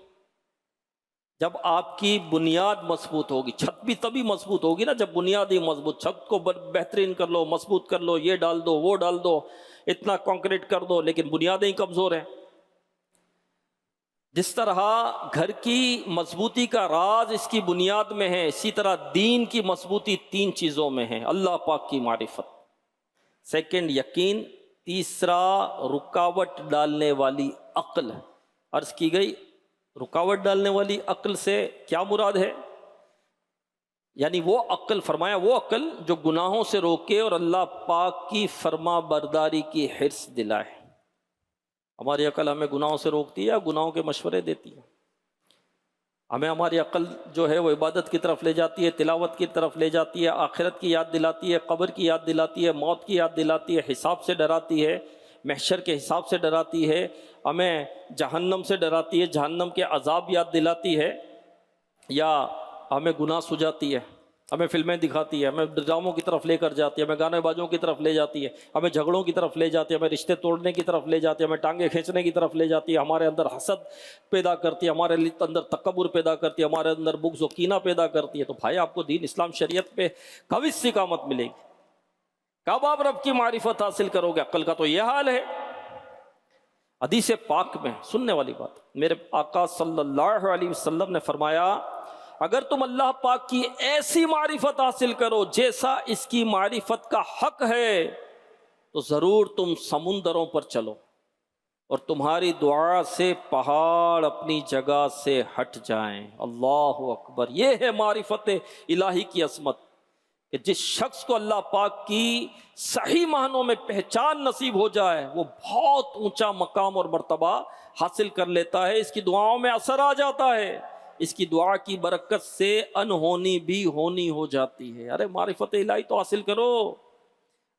Speaker 2: جب آپ کی بنیاد مضبوط ہوگی. چھت بھی تبھی مضبوط ہوگی نا جب بنیاد ہی مضبوط. چھت کو بہترین کر لو, مضبوط کر لو, یہ ڈال دو, وہ ڈال دو, اتنا کنکریٹ کر دو, لیکن بنیادیں ہی کمزور ہیں. جس طرح گھر کی مضبوطی کا راز اس کی بنیاد میں ہے, اسی طرح دین کی مضبوطی 3 چیزوں میں ہے. اللہ پاک کی معرفت, سیکنڈ یقین, تیسرا رکاوٹ ڈالنے والی عقل. عرض کی گئی رکاوٹ ڈالنے والی عقل سے کیا مراد ہے؟ یعنی وہ عقل, فرمایا وہ عقل جو گناہوں سے روکے اور اللہ پاک کی فرما برداری کی حرص دلائے. ہماری عقل ہمیں گناہوں سے روکتی ہے, گناہوں کے مشورے دیتی ہے. ہمیں ہماری عقل جو ہے وہ عبادت کی طرف لے جاتی ہے, تلاوت کی طرف لے جاتی ہے, آخرت کی یاد دلاتی ہے, قبر کی یاد دلاتی ہے, موت کی یاد دلاتی ہے, حساب سے ڈراتی ہے, محشر کے حساب سے ڈراتی ہے, ہمیں جہنم سے ڈراتی ہے, جہنم کے عذاب یاد دلاتی ہے, یا ہمیں گناہ سجاتی ہے, ہمیں فلمیں دکھاتی ہے, ہمیں ڈراموں کی طرف لے کر جاتی ہے, ہمیں گانے بازوں کی طرف لے جاتی ہے, ہمیں جھگڑوں کی طرف لے جاتی ہے, ہمیں رشتے توڑنے کی طرف لے جاتی ہے, ہمیں ٹانگیں کھینچنے کی طرف لے جاتی ہے, ہمارے اندر حسد پیدا کرتی ہے, ہمارے اندر تکبر پیدا کرتی ہے, ہمارے اندر بغض و کینہ پیدا کرتی ہے. تو بھائی آپ کو دین اسلام شریعت پہ کب استقامت ملے گی؟ کب آپ رب کی معرفت حاصل کرو گے؟ عقل کا تو یہ حال ہے. حدیث پاک میں سننے والی بات, میرے آقا صلی اللہ علیہ وسلم نے فرمایا اگر تم اللہ پاک کی ایسی معرفت حاصل کرو جیسا اس کی معرفت کا حق ہے تو ضرور تم سمندروں پر چلو اور تمہاری دعا سے پہاڑ اپنی جگہ سے ہٹ جائیں. اللہ اکبر. یہ ہے معرفت الہی کی عظمت کہ جس شخص کو اللہ پاک کی صحیح معنوں میں پہچان نصیب ہو جائے وہ بہت اونچا مقام اور مرتبہ حاصل کر لیتا ہے. اس کی دعاؤں میں اثر آ جاتا ہے, اس کی دعا کی برکت سے انہونی بھی ہونی ہو جاتی ہے. ارے معرفت الہی تو حاصل کرو,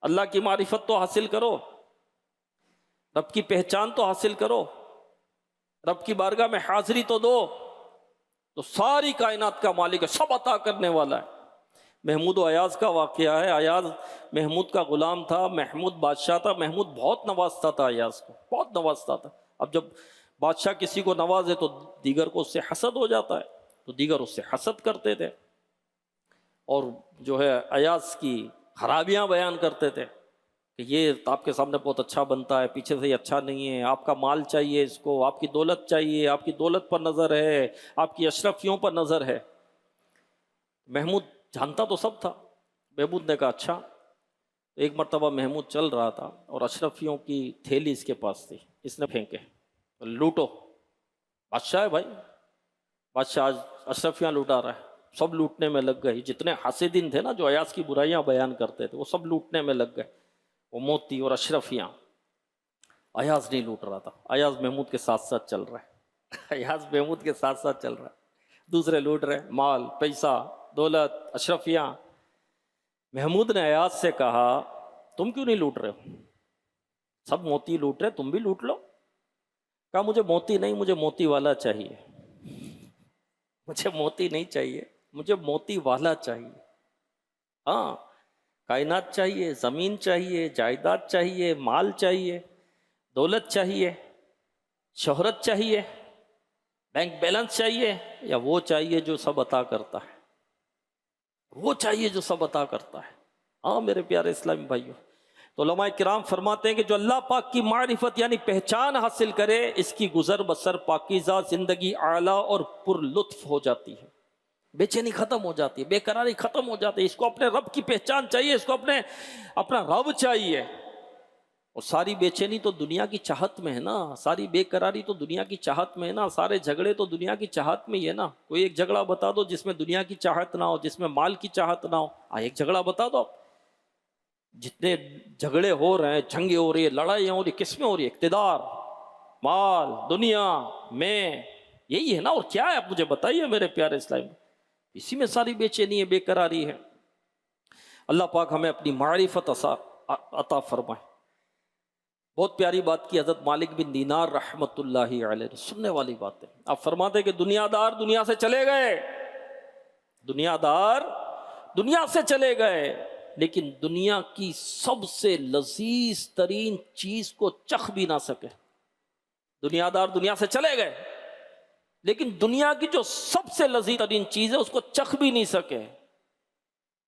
Speaker 2: اللہ کی معرفت تو حاصل کرو, رب کی پہچان تو حاصل کرو, رب کی بارگاہ میں حاضری تو دو. تو ساری کائنات کا مالک ہے, سب عطا کرنے والا ہے. محمود و ایاز کا واقعہ ہے. ایاز محمود کا غلام تھا, محمود بادشاہ تھا. محمود بہت نوازتا تھا ایاز کو, بہت نوازتا تھا. اب جب بادشاہ کسی کو نوازے تو دیگر کو اس سے حسد ہو جاتا ہے, تو دیگر اس سے حسد کرتے تھے اور جو ہے ایاز کی خرابیاں بیان کرتے تھے کہ یہ آپ کے سامنے بہت اچھا بنتا ہے, پیچھے سے یہ اچھا نہیں ہے, آپ کا مال چاہیے اس کو, آپ کی دولت چاہیے, آپ کی دولت پر نظر ہے, آپ کی اشرفیوں پر نظر ہے. محمود جانتا تو سب تھا. محمود نے کہا اچھا. ایک مرتبہ محمود چل رہا تھا اور اشرفیوں کی تھیلی اس کے پاس تھی, اس نے پھینکے, لوٹو. بادشاہ ہے بھائی, بادشاہ آج اشرفیاں لوٹا رہا ہے. سب لوٹنے میں لگ گئے. جتنے حاسدین تھے نا جو ایاز کی برائیاں بیان کرتے تھے وہ سب لوٹنے میں لگ گئے, وہ موتی اور اشرفیاں. ایاز نہیں لوٹ رہا تھا, ایاز محمود کے ساتھ ساتھ چل رہا ہے. ایاز محمود کے ساتھ ساتھ چل رہا ہے, دوسرے لوٹ رہے, مال پیسہ دولت اشرفیاں. محمود نے ایاز سے کہا تم کیوں نہیں لوٹ رہے ہو؟ سب موتی لوٹ رہے, تم بھی لوٹ لو. کہا مجھے موتی نہیں, مجھے موتی والا چاہیے. مجھے موتی نہیں چاہیے, مجھے موتی والا چاہیے. ہاں, کائنات چاہیے, زمین چاہیے, جائیداد چاہیے, مال چاہیے, دولت چاہیے, شہرت چاہیے, بینک بیلنس چاہیے, یا وہ چاہیے جو سب عطا کرتا ہے؟ وہ چاہیے جو سب عطا کرتا ہے. ہاں میرے پیارے اسلامی بھائیوں, تو علماء کرام فرماتے ہیں کہ جو اللہ پاک کی معرفت یعنی پہچان حاصل کرے اس کی گزر بسر پاکیزہ زندگی اعلیٰ اور پر لطف ہو جاتی ہے. بے چینی ختم ہو جاتی ہے, بے قراری ختم ہو جاتی ہے. اس کو اپنے رب کی پہچان چاہیے, اس کو اپنا رب چاہیے. اور ساری بے چینی تو دنیا کی چاہت میں ہے نا, ساری بے قراری تو دنیا کی چاہت میں ہے نا, سارے جھگڑے تو دنیا کی چاہت میں ہی ہے نا. کوئی ایک جھگڑا بتا دو جس میں دنیا کی چاہت نہ ہو, جس میں مال کی چاہت نہ ہو. ایک جھگڑا بتا دو. جتنے جھگڑے ہو رہے ہیں, جنگیں ہو رہی ہے, لڑائیاں ہو رہی ہے, کس میں ہو رہی ہے؟ اقتدار, مال, دنیا میں, یہی ہے نا. اور کیا ہے آپ مجھے بتائیے میرے پیارے اسلام, اسی میں ساری بے چینی ہے, بے قراری ہے. اللہ پاک ہمیں اپنی معرفت عطا فرمائے. بہت پیاری بات کی حضرت مالک بن دینار رحمۃ اللہ علیہ نے، سننے والی بات ہے۔ آپ فرماتے کہ دنیا دار دنیا سے چلے گئے، دنیا دار دنیا سے چلے گئے، لیکن دنیا کی سب سے لذیذ ترین چیز کو چکھ بھی نہ سکے۔ دنیا دار دنیا سے چلے گئے، لیکن دنیا کی جو سب سے لذیذ ترین چیز ہے اس کو چکھ بھی نہیں سکے۔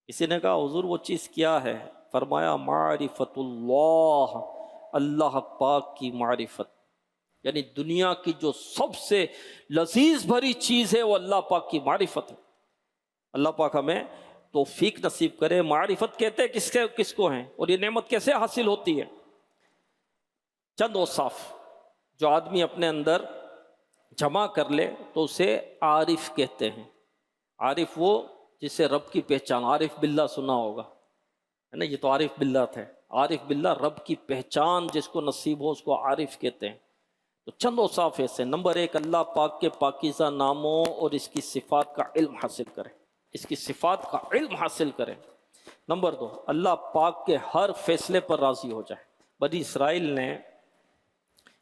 Speaker 2: کسی نے کہا حضور وہ چیز کیا ہے؟ فرمایا معرفت اللہ، اللہ پاک کی معرفت، یعنی دنیا کی جو سب سے لذیذ بھری چیز ہے وہ اللہ پاک کی معرفت ہے۔ اللہ پاک ہمیں توفیق نصیب کرے۔ معرفت کہتے ہیں کس کو ہیں، اور یہ نعمت کیسے حاصل ہوتی ہے؟ چند اوصاف جو آدمی اپنے اندر جمع کر لے تو اسے عارف کہتے ہیں۔ عارف وہ جسے رب کی پہچان، عارف باللہ سنا ہوگا ہے نا، یہ تو عارف باللہ تھے۔ عارف باللہ رب کی پہچان جس کو نصیب ہو اس کو عارف کہتے ہیں۔ تو چند اوصاف ایسے، نمبر ایک، اللہ پاک کے پاکیزہ ناموں اور اس کی صفات کا علم حاصل کرے، اس کی صفات کا علم حاصل کرے۔ نمبر دو، اللہ پاک کے ہر فیصلے پر راضی ہو جائے۔ بنی اسرائیل نے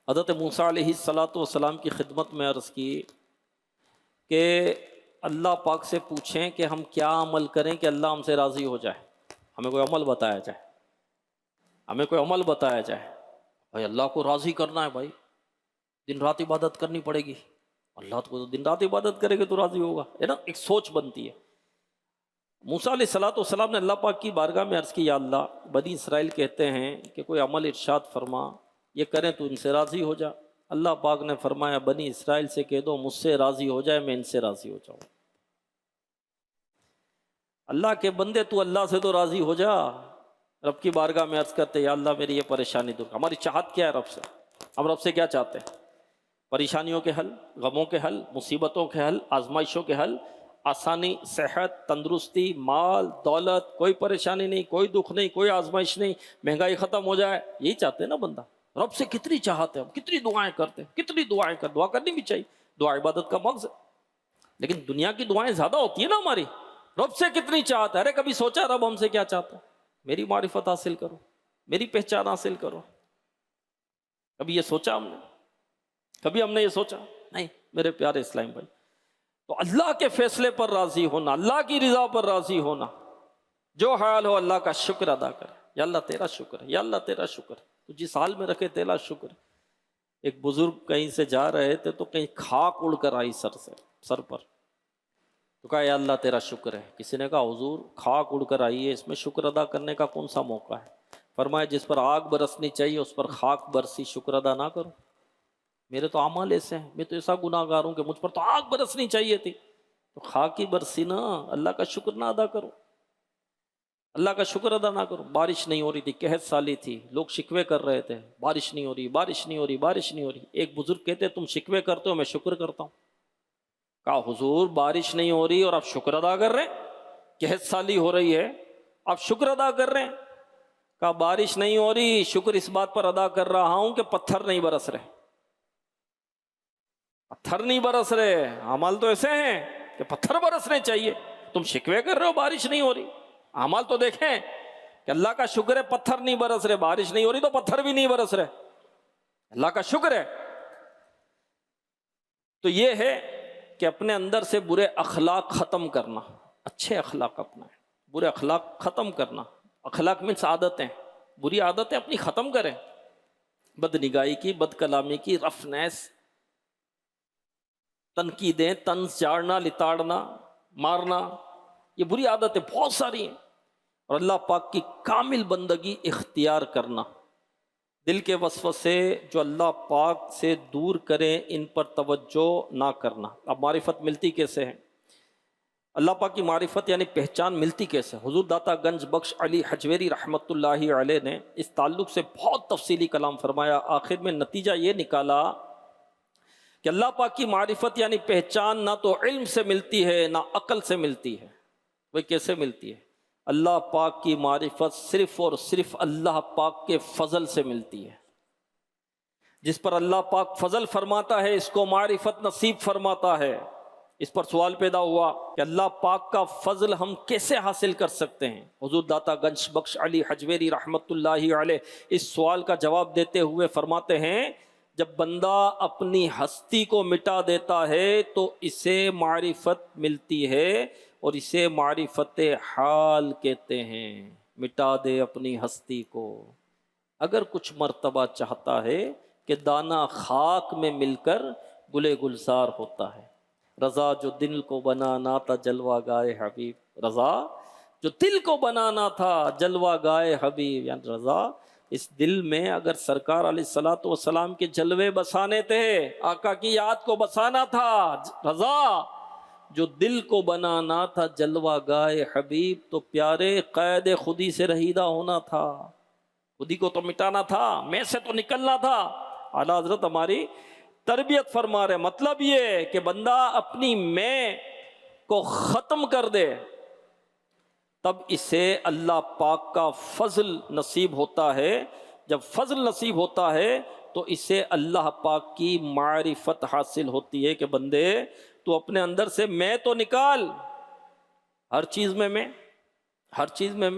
Speaker 2: حضرت موسیٰ علیہ السلام کی خدمت میں عرض کی کہ اللہ پاک سے پوچھیں کہ ہم کیا عمل کریں کہ اللہ ہم سے راضی ہو جائے، ہمیں کوئی عمل بتایا جائے، ہمیں کوئی عمل بتایا جائے۔ بھائی اللہ کو راضی کرنا ہے، بھائی دن رات عبادت کرنی پڑے گی، اللہ کو تو دن رات عبادت کرے گے تو راضی ہوگا، ہے نا، ایک سوچ بنتی ہے۔ موسیٰ علیہ السلام نے اللہ پاک کی بارگاہ میں عرض کی، یا اللہ بنی اسرائیل کہتے ہیں کہ کوئی عمل ارشاد فرما، یہ کریں تو ان سے راضی ہو جا۔ اللہ پاک نے فرمایا بنی اسرائیل سے کہہ دو مجھ سے راضی ہو جائے، میں ان سے راضی ہو جاؤں۔ اللہ کے بندے تو اللہ سے تو راضی ہو جا۔ رب کی بارگاہ میں عرض کرتے یا اللہ میری یہ پریشانی دور۔ ہماری چاہت کیا ہے رب سے؟ ہم رب سے کیا چاہتے ہیں؟ پریشانیوں کے حل، غموں کے حل، مصیبتوں کے حل، آزمائشوں کے حل، آسانی، صحت، تندرستی، مال، دولت، کوئی پریشانی نہیں، کوئی دکھ نہیں، کوئی آزمائش نہیں، مہنگائی ختم ہو جائے، یہی چاہتے ہیں نا بندہ۔ رب سے کتنی چاہت ہے، ہم کتنی دعائیں کرتے ہیں، کتنی دعائیں کرتے، دعا کرنی بھی چاہیے، دعا عبادت کا مغز ہے، لیکن دنیا کی دعائیں زیادہ ہوتی ہیں نا ہماری۔ رب سے کتنی چاہت ہے، ارے کبھی سوچا رب ہم سے کیا چاہتا ہے؟ میری معرفت حاصل کرو، میری پہچان حاصل کرو۔ کبھی یہ سوچا ہم نے؟ کبھی ہم نے یہ سوچا؟ نہیں میرے پیارے اسلام بھائی۔ تو اللہ کے فیصلے پر راضی ہونا، اللہ کی رضا پر راضی ہونا، جو حال ہو اللہ کا شکر ادا کرے۔ یا اللہ تیرا شکر ہے، یا اللہ تیرا شکر ہے، تو جس حال میں رکھے تیرا شکر ہے۔ ایک بزرگ کہیں سے جا رہے تھے تو کہیں خاک اڑ کر آئی سر پر، تو کہا یا اللہ تیرا شکر ہے۔ کسی نے کہا حضور خاک اڑ کر آئی ہے، اس میں شکر ادا کرنے کا کون سا موقع ہے؟ فرمایا جس پر آگ برسنی چاہیے اس پر خاک برسی، شکر ادا نہ کرو؟ میرے تو اعمال ایسے ہیں، میں تو ایسا گناہ گار ہوں کہ مجھ پر تو آگ برسنی چاہیے تھی، تو خاک ہی برسی نا، اللہ کا شکر نہ ادا کرو، اللہ کا شکر ادا نہ کرو۔ بارش نہیں ہو رہی تھی، قحط سالی تھی، لوگ شکوے کر رہے تھے، بارش نہیں ہو رہی، بارش نہیں ہو رہی، بارش نہیں ہو رہی۔ ایک بزرگ کہتے تم شکوے کرتے ہو، میں شکر کرتا ہوں۔ کہا حضور بارش نہیں ہو رہی اور آپ شکر ادا کر رہے ہیں، قحط سالی ہو رہی ہے آپ شکر ادا کر رہے ہیں؟ کہا بارش نہیں ہو رہی، شکر اس بات پر ادا کر رہا ہوں کہ پتھر نہیں برس رہے، پتھر نہیں برس رہے۔ اعمال تو ایسے ہیں کہ پتھر برسنے چاہیے، تم شکوے کر رہے ہو بارش نہیں ہو رہی۔ اعمال تو دیکھیں کہ اللہ کا شکر ہے پتھر نہیں برس رہے، بارش نہیں ہو رہی تو پتھر بھی نہیں برس رہے، اللہ کا شکر ہے۔ تو یہ ہے کہ اپنے اندر سے برے اخلاق ختم کرنا، اچھے اخلاق اپنا ہے، برے اخلاق ختم کرنا۔ اخلاق میں عادتیں، بری عادتیں اپنی ختم کریں، بد نگاہی کی، بد کلامی کی، رفنیس، تنقیدیں، طنز جاڑنا، لتاڑنا، مارنا، یہ بری عادتیں بہت ساری ہیں۔ اور اللہ پاک کی کامل بندگی اختیار کرنا، دل کے وسوسے جو اللہ پاک سے دور کریں ان پر توجہ نہ کرنا۔ اب معرفت ملتی کیسے ہے؟ اللہ پاک کی معرفت یعنی پہچان ملتی کیسے؟ حضور داتا گنج بخش علی حجویری رحمۃ اللہ علیہ نے اس تعلق سے بہت تفصیلی کلام فرمایا۔ آخر میں نتیجہ یہ نکالا کہ اللہ پاک کی معرفت یعنی پہچان نہ تو علم سے ملتی ہے نہ عقل سے ملتی ہے۔ وہ کیسے ملتی ہے؟ اللہ پاک کی معرفت صرف اور صرف اللہ پاک کے فضل سے ملتی ہے۔ جس پر اللہ پاک فضل فرماتا ہے اس کو معرفت نصیب فرماتا ہے، اس پر سوال پیدا ہوا کہ اللہ پاک کا فضل ہم کیسے حاصل کر سکتے ہیں؟ حضور داتا گنج بخش علی حجویری رحمت اللہ علیہ اس سوال کا جواب دیتے ہوئے فرماتے ہیں جب بندہ اپنی ہستی کو مٹا دیتا ہے تو اسے معرفت ملتی ہے اور اسے معرفت حال کہتے ہیں۔ مٹا دے اپنی ہستی کو، اگر کچھ مرتبہ چاہتا ہے کہ دانہ خاک میں مل کر گلے گلزار ہوتا ہے۔ رضا جو دل کو بنانا تھا جلوہ گائے حبیب، رضا جو دل کو بنانا تھا جلوہ گائے حبیب، یعنی رضا اس دل میں اگر سرکار علیہ الصلوۃ والسلام کے جلوے بسانے تھے، آقا کی یاد کو بسانا تھا، رضا جو دل کو بنانا تھا جلوہ گائے حبیب، تو پیارے قید خودی سے رہیدہ ہونا تھا، خودی کو تو مٹانا تھا، میں سے تو نکلنا تھا۔ اعلیٰ حضرت ہماری تربیت فرما رہے، مطلب یہ کہ بندہ اپنی میں کو ختم کر دے تب اسے اللہ پاک کا فضل نصیب ہوتا ہے۔ جب فضل نصیب ہوتا ہے تو اسے اللہ پاک کی معرفت حاصل ہوتی ہے کہ بندے تو اپنے اندر سے میں تو نکال، ہر چیز میں ہر چیز میں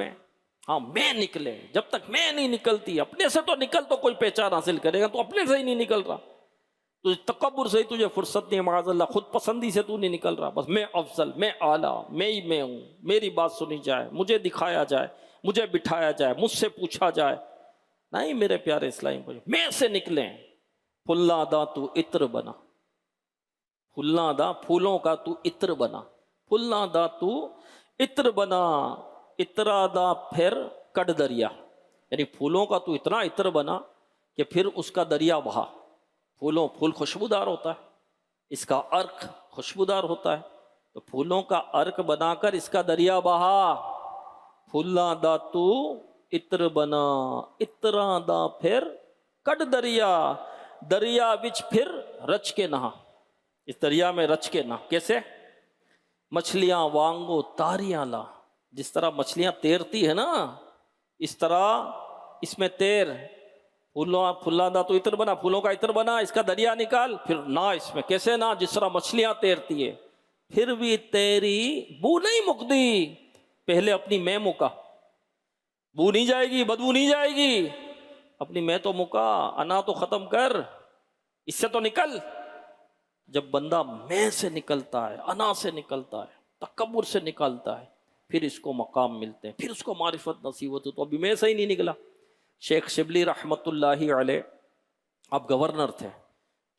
Speaker 2: ہاں میں نکلے، جب تک میں نہیں نکلتی اپنے سے تو نکل تو کوئی پہچان حاصل کرے گا، تو اپنے سے ہی نہیں نکل رہا، تو تکبر سے ہی تجھے فرصت نہیں ہے، معاذ اللہ خود پسندی سے تو نہیں نکل رہا، بس میں افضل، میں اعلیٰ، میں ہی میں ہوں، میری بات سنی جائے، مجھے دکھایا جائے، مجھے بٹھایا جائے، مجھ سے پوچھا جائے۔ نہیں میرے پیارے اسلامی بھائی، میں سے نکلیں۔ پھلاں دا تو عطر بنا، پھلاں دا پھولوں کا تو عطر بنا، پھلاں دا تو عطر بنا، عطرا دا پھر کٹ دریا، یعنی پھولوں کا تو اتنا عطر بنا کہ پھر اس کا دریا بہا۔ پھول خوشبودار ہوتا ہے، اس کا عرق خوشبودار ہوتا ہے، تو پھولوں کا عرق بنا کر اس کا دریا بہا۔ پھلاں دا تو عطر بنا، عطراں دا پھر کٹ دریا، دریا وچ پھر رچ کے نہا، اس دریا میں رچ کے نہا۔ کیسے؟ مچھلیاں وانگو تاریاں لا، جس طرح مچھلیاں تیرتی ہے نا اس طرح اس میں تیر۔ پھلاں دا تو عطر بنا، پھولوں کا عطر بنا، اس کا دریا نکال، پھر نہ اس میں۔ کیسے نہ؟ جس طرح مچھلیاں تیرتی ہے، پھر بھی تیری بو نہیں مکتی، پہلے اپنی میں مکا، بو نہیں جائے گی، بدبو نہیں جائے گی، اپنی میں تو مکا، انا تو ختم کر، اس سے تو نکل۔ جب بندہ میں سے نکلتا ہے، انا سے نکلتا ہے، تکبر سے نکلتا ہے، پھر اس کو مقام ملتے ہیں، پھر اس کو معرفت نصیب ہوتی ہے۔ تو ابھی میں سے ہی نہیں نکلا۔ شیخ شبلی رحمت اللہ علیہ اب گورنر تھے،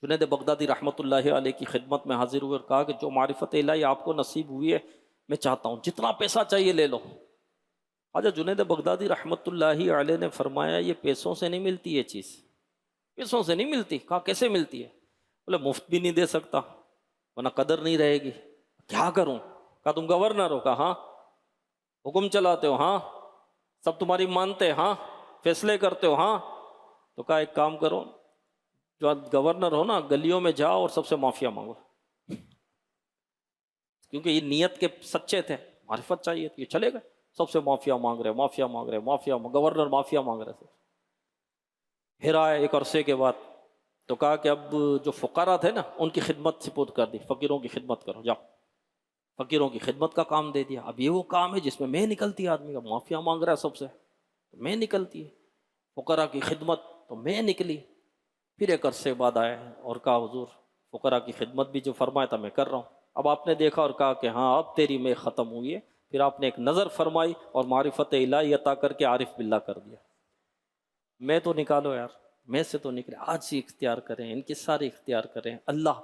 Speaker 2: جنید بغدادی رحمت اللہ علیہ کی خدمت میں حاضر ہوئے اور کہا کہ جو معرفت الہی آپ کو نصیب ہوئی ہے میں چاہتا ہوں جتنا پیسہ چاہیے لے لو۔ خواجہ جنید بغدادی رحمت اللہ علیہ نے فرمایا یہ پیسوں سے نہیں ملتی، یہ چیز پیسوں سے نہیں ملتی۔ کہا کیسے ملتی ہے؟ بولے مفت بھی نہیں دے سکتا ورنہ قدر نہیں رہے گی، کیا کروں؟ کہا تم گورنر ہو؟ کہا ہاں۔ حکم چلاتے ہو؟ ہاں۔ سب تمہاری مانتے؟ ہاں۔ فیصلے کرتے ہو؟ ہاں۔ تو کہا ایک کام کرو، جو گورنر ہو نا گلیوں میں جاؤ اور سب سے معافیا مانگو، کیونکہ یہ نیت کے سچے تھے، معرفت چاہیے تھی، یہ چلے گئے سب سے معافیا مانگ رہے، معافیا مانگ رہے، معافیا، گورنر معافیا مانگ رہے تھے۔ پھر آئے ایک عرصے کے بعد تو کہا کہ اب جو فقراء تھے نا ان کی خدمت سپرد کر دی، فقیروں کی خدمت کرو، جاؤ۔ فقیروں کی خدمت کا کام دے دیا۔ اب یہ وہ کام ہے جس میں نکلتی ہے، آدمی کا معافیا مانگ رہا ہے سب سے، میں نکلتی ہے، فقراء کی خدمت تو میں نکلی۔ پھر ایک عرصے بعد آئے اور کہا حضور فقراء کی خدمت بھی جو فرمایا تھا میں کر رہا ہوں۔ اب آپ نے دیکھا اور کہا کہ ہاں اب تیری میں ختم ہوئی ہے۔ پھر آپ نے ایک نظر فرمائی اور معرفت الہی عطا کر کے عارف باللہ کر دیا۔ میں تو نکالو یار، میں سے تو نکلے، آج ہی اختیار کریں، ان کے سارے اختیار کریں، اللہ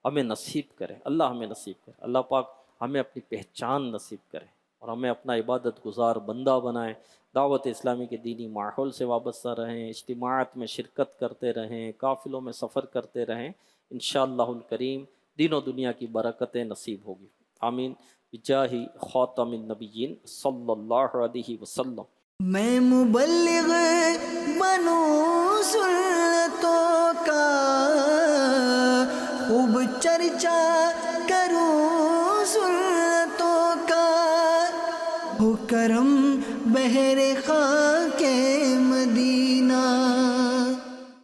Speaker 2: ہمیں نصیب کرے، اللہ ہمیں نصیب کرے، اللہ پاک ہمیں اپنی پہچان نصیب کرے اور ہمیں اپنا عبادت گزار بندہ بنائے، دعوت اسلامی کے دینی ماحول سے وابستہ رہیں، اجتماعات میں شرکت کرتے رہیں، قافلوں میں سفر کرتے رہیں، انشاءاللہ الکریم دین و دنیا کی برکتیں نصیب ہوگی۔ آمین بجاہ خاتم النبیین صلی اللہ علیہ وسلم۔
Speaker 1: میں مبلغ بنوں سنتوں کا، خوب چرچا کروں سنتوں کا، ہو کرم بہر خاک مدینہ۔